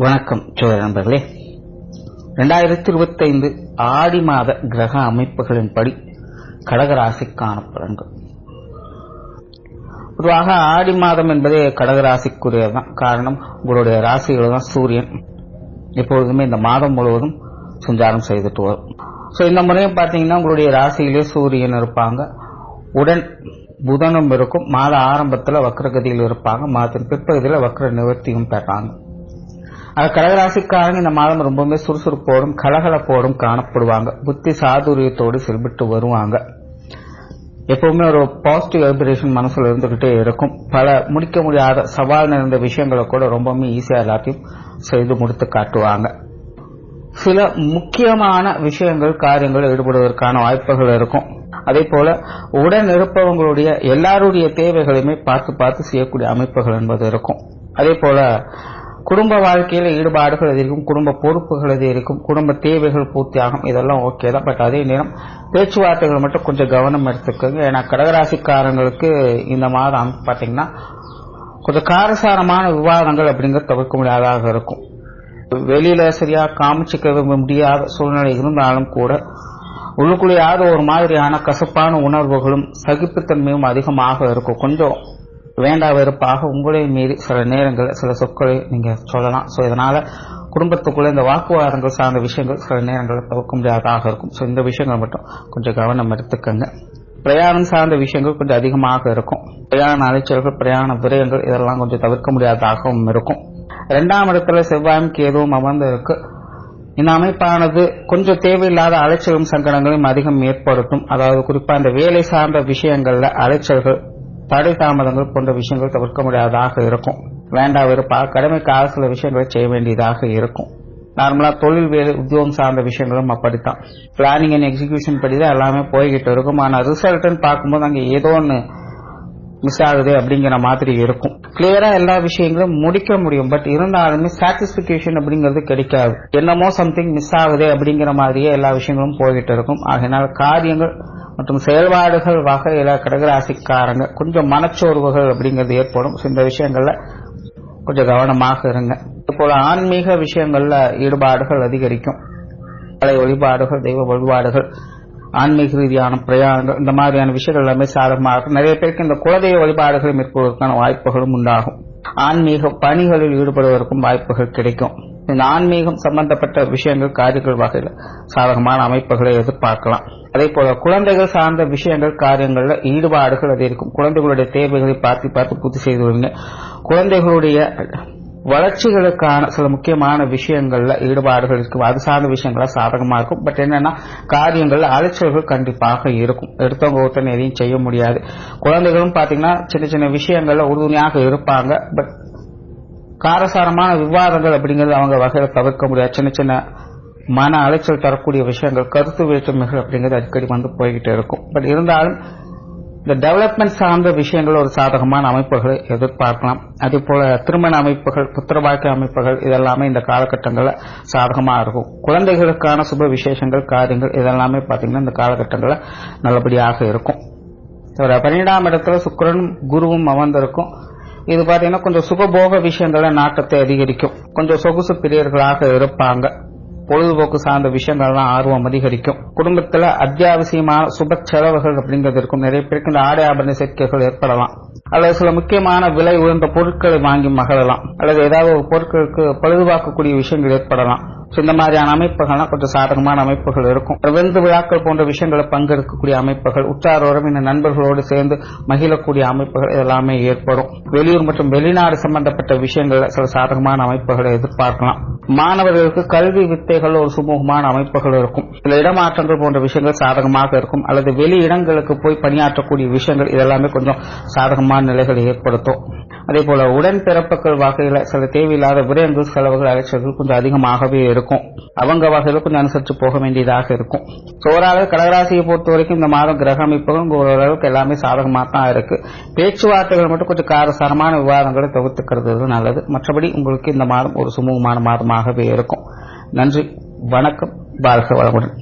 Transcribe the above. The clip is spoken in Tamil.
வணக்கம் சோழ நண்பர்களே. 2025 ஆடி மாத கிரக அமைப்புகளின்படி கடகராசிக்கான பலன்கள். பொதுவாக ஆடி மாதம் என்பதே கடகராசிக்குரியதான். காரணம், உங்களுடைய ராசிகள் தான் சூரியன் எப்பொழுதுமே இந்த மாதம் முழுவதும் சஞ்சாரம் செய்துட்டு வரும். இந்த முறையும் பார்த்தீங்கன்னா உங்களுடைய ராசியிலே சூரியன் இருப்பாங்க, உடன் புதனும் இருக்கும். மாத ஆரம்பத்தில் வக்ரகதியில் இருப்பாங்க, மாதத்தின் பிற்பகுதியில் வக்ர நிவர்த்தியும் பெறாங்க. கடகராசிக்காரங்க இந்த மாதம் ரொம்பவுமே சுறுசுறுப்போடும் கலகலப்போடும் காணப்படுவாங்க. புத்தி சாதுரியத்தோடு செயல்பட்டு வருவாங்க. எப்பவுமே ஒரு பாசிட்டிவ் வைப்ரேஷன் மனசுல இருந்துகிட்டே இருக்கும். பல முடிக்க முடியாத சவால் நிறைந்த விஷயங்களை கூட ரொம்பவுமே ஈஸியா எல்லாத்தையும் செய்து முடித்து காட்டுவாங்க. சில முக்கியமான விஷயங்கள் காரியங்கள் ஈடுபடுவதற்கான வாய்ப்புகள் இருக்கும். அதே போல உடன் இருப்பவங்களுடைய எல்லாருடைய தேவைகளையுமே பார்த்து செய்யக்கூடிய அமைப்புகள் என்பது இருக்கும். அதே போல குடும்ப வாழ்க்கையில ஈடுபாடுகள் இருக்கும், குடும்ப பொறுப்புகள் இருக்கும், குடும்ப தேவைகள் பூர்த்தியாகும். இதெல்லாம் ஓகே தான். பட் அதே நேரம் பேச்சுவார்த்தைகள் மட்டும் கொஞ்சம் கவனம் எடுத்துக்கோங்க. ஏன்னா கடகராசிக்காரங்களுக்கு இந்த மாதம் பாத்தீங்கன்னா கொஞ்சம் காரசாரமான விவாதங்கள் அப்படிங்கிறது தவிர்க்க முடியாதாக இருக்கும். வெளியில சரியா காமிச்சுக்க முடியாத சூழ்நிலை இருந்தாலும் கூட உள்ளுக்குள்ளையாவது ஒரு மாதிரியான கசப்பான உணர்வுகளும் சகிப்புத்தன்மையும் அதிகமாக இருக்கும். கொஞ்சம் வேண்டா வெறுப்பாக உங்களே மீறி சில நேரங்களில் சில சொற்களை நீங்க சொல்லலாம். இதனால குடும்பத்துக்குள்ள இந்த வாக்குவாதங்கள் சார்ந்த விஷயங்கள் சில நேரங்களில் தவிர்க்க முடியாதாக இருக்கும். இந்த விஷயங்கள் மட்டும் கொஞ்சம் கவனம் எடுத்துக்கங்க. பிரயாணம் சார்ந்த விஷயங்கள் கொஞ்சம் அதிகமாக இருக்கும். பிரயாண அலைச்சல்கள், பிரயாண விரயங்கள் இதெல்லாம் கொஞ்சம் தவிர்க்க முடியாததாகவும் இருக்கும். 2ஆம் இடத்துல செவ்வாயும் கேதுவும் அமர்ந்து இருக்கு. இந்த அமைப்பானது கொஞ்சம் தேவையில்லாத அலைச்சலும் சங்கடங்களையும் அதிகம் ஏற்படுத்தும். அதாவது குறிப்பா இந்த வேலை சார்ந்த விஷயங்கள்ல அலைச்சல்கள், தடை தாமதங்கள் போன்ற விஷயங்கள் தவிர்க்க முடியாததாக இருக்கும். வேண்டா வெறுப்பாக கடமைக்காக சில விஷயங்களை செய்ய வேண்டியதாக இருக்கும். நார்மலா தொழில் வேலை உத்தியோகம் சார்ந்த விஷயங்களும் அப்படித்தான். பிளானிங் அண்ட் எக்ஸிகியூஷன் படிதான் எல்லாமே போய்கிட்டு இருக்கும். ஆனா ரிசல்ட்னு பார்க்கும்போது அங்கே ஏதோ ஒன்று மிஸ் ஆகுது அப்படிங்கிற மாதிரி இருக்கும். கிளியரா எல்லா விஷயங்களும் முடிக்க முடியும். பட் இருந்தாலுமே சாட்டிஸ்பிகேஷன் அப்படிங்கிறது கிடைக்காது. என்னமோ சம்திங் மிஸ் ஆகுது அப்படிங்கிற மாதிரியே எல்லா விஷயங்களும் போய்கிட்டு இருக்கும். ஆகையினால காரியங்கள் மற்றும் செயல்பாடுகள் வகையில கடகராசிக்காரங்க கொஞ்சம் மனச்சோர்வுகள் அப்படிங்கிறது ஏற்படும். இந்த விஷயங்கள்ல கொஞ்சம் கவனமாக இருங்க. இதுபோல ஆன்மீக விஷயங்கள்ல ஈடுபாடுகள் அதிகரிக்கும். கலை வழிபாடுகள், தெய்வ வழிபாடுகள், ஆன்மீக ரீதியான பிரயாணங்கள், இந்த மாதிரியான விஷயங்கள் எல்லாமே சாதகமாக இருக்கும். நிறைய பேருக்கு இந்த குலதெய்வ வழிபாடுகளை மேற்கொள்வதற்கான வாய்ப்புகளும் உண்டாகும். ஆன்மீக பணிகளில் ஈடுபடுவதற்கும் வாய்ப்புகள் கிடைக்கும். இந்த ஆன்மீகம் சம்பந்தப்பட்ட விஷயங்கள் காரியங்கள் வகையில் சாதகமான அமைப்புகளை எதிர்பார்க்கலாம். அதே போல குழந்தைகள் சார்ந்த விஷயங்கள் காரியங்கள்ல ஈடுபாடுகள் அது இருக்கும். குழந்தைகளுடைய தேவைகளை பார்த்து பூர்த்தி செய்து வருங்க. குழந்தைகளுடைய வளர்ச்சிகளுக்கான சில முக்கியமான விஷயங்கள்ல ஈடுபாடுகள் இருக்கும். அது சார்ந்த விஷயங்கள சாதகமா இருக்கும். பட் என்னன்னா காரியங்கள்ல அலைச்சல்கள் கண்டிப்பாக இருக்கும். எடுத்தவங்க ஒருத்தனை எதையும் செய்ய முடியாது. குழந்தைகளும் பாத்தீங்கன்னா சின்ன சின்ன விஷயங்கள்ல உறுதுணையாக இருப்பாங்க. பட் காரசாரமான விவாதங்கள் அப்படிங்கிறது அவங்க வகையில தவிர்க்க முடியாது. சின்ன சின்ன மன அலைச்சல் தரக்கூடிய விஷயங்கள், கருத்து வேற்றுமைகள் அப்படிங்கிறது அடிக்கடி வந்து போய்கிட்டே இருக்கும். பட் இருந்தாலும் இந்த டெவலப்மெண்ட் சார்ந்த விஷயங்கள் ஒரு சாதகமான அமைப்புகளை எதிர்பார்க்கலாம். அதே போல திருமண அமைப்புகள், புத்திர பாக்கிய அமைப்புகள் இதெல்லாமே இந்த காலகட்டங்களில் சாதகமாக இருக்கும். குழந்தைகளுக்கான சுப விசேஷங்கள், காரியங்கள் இதெல்லாமே பார்த்தீங்கன்னா இந்த காலகட்டங்களில் நல்லபடியாக இருக்கும். 12ஆம் இடத்துல சுக்கிரனும் குருவும் அமர்ந்திருக்கும். இது பார்த்தீங்கன்னா கொஞ்சம் சுகபோக விஷயங்கள நாட்டத்தை அதிகரிக்கும். கொஞ்சம் சொகுசு பிரியர்களாக இருப்பாங்க. பொழுதுபோக்கு சார்ந்த விஷயங்கள்லாம் ஆர்வம் அதிகரிக்கும். குடும்பத்துல அத்தியாவசியமான சுப செலவுகள் அப்படிங்கிறது இருக்கும். நிறைய பேருக்கு இந்த ஆடை ஆபரண சேர்க்கைகள் ஏற்படலாம். அல்லது சில முக்கியமான விலை உயர்ந்த பொருட்களை வாங்கி மகிழலாம். அல்லது ஏதாவது ஒரு பொருட்களுக்கு பழுதுபார்க்கக்கூடிய விஷயங்கள் ஏற்படலாம். இந்த மாதிரியான அமைப்புகள்லாம் கொஞ்சம் சாதகமான அமைப்புகள் இருக்கும். விருந்து விழாக்கள் போன்ற விஷயங்களை பங்கெடுக்கக்கூடிய அமைப்புகள், உற்றார் உறவினர் நண்பர்களோடு சேர்ந்து மகிழக்கூடிய அமைப்புகள் இதெல்லாமே ஏற்படும். வெளியூர் மற்றும் வெளிநாடு சம்பந்தப்பட்ட விஷயங்கள்ல சில சாதகமான அமைப்புகளை எதிர்பார்க்கலாம். மாணவர்களுக்கு கல்வி வித்தைகள் ஒரு சுமூகமான அமைப்புகள் இருக்கும். சில இடமாற்றங்கள் போன்ற விஷயங்கள் சாதகமாக இருக்கும். அல்லது வெளி இடங்களுக்கு போய் பணியாற்றக்கூடிய விஷயங்கள் இதெல்லாமே கொஞ்சம் சாதகமான நிலைகளை ஏற்படுத்தும். அதே போல உடன்பிறப்புகள் வகையில சில தேவையில்லாத விரயங்கள், செலவுகள், அலைச்சல்கள் கொஞ்சம் அதிகமாகவே இருக்கும். அவங்க வகையில கொஞ்சம் அனுசரித்து போக வேண்டியதாக இருக்கும். ஓரளவு கடகராசியை பொறுத்த வரைக்கும் இந்த மாதம் கிரக அமைப்புகள் ஓரளவுக்கு எல்லாமே சாதகமாக தான் இருக்கு. பேச்சுவார்த்தைகள் மட்டும் கொஞ்சம் காரசாரமான விவாதங்களை தவிர்த்துக்கிறது நல்லது. மற்றபடி உங்களுக்கு இந்த மாதம் ஒரு சுமூகமான மாதமாகவே இருக்கும். நன்றி, வணக்கம், வாழ்க வளமுடன்.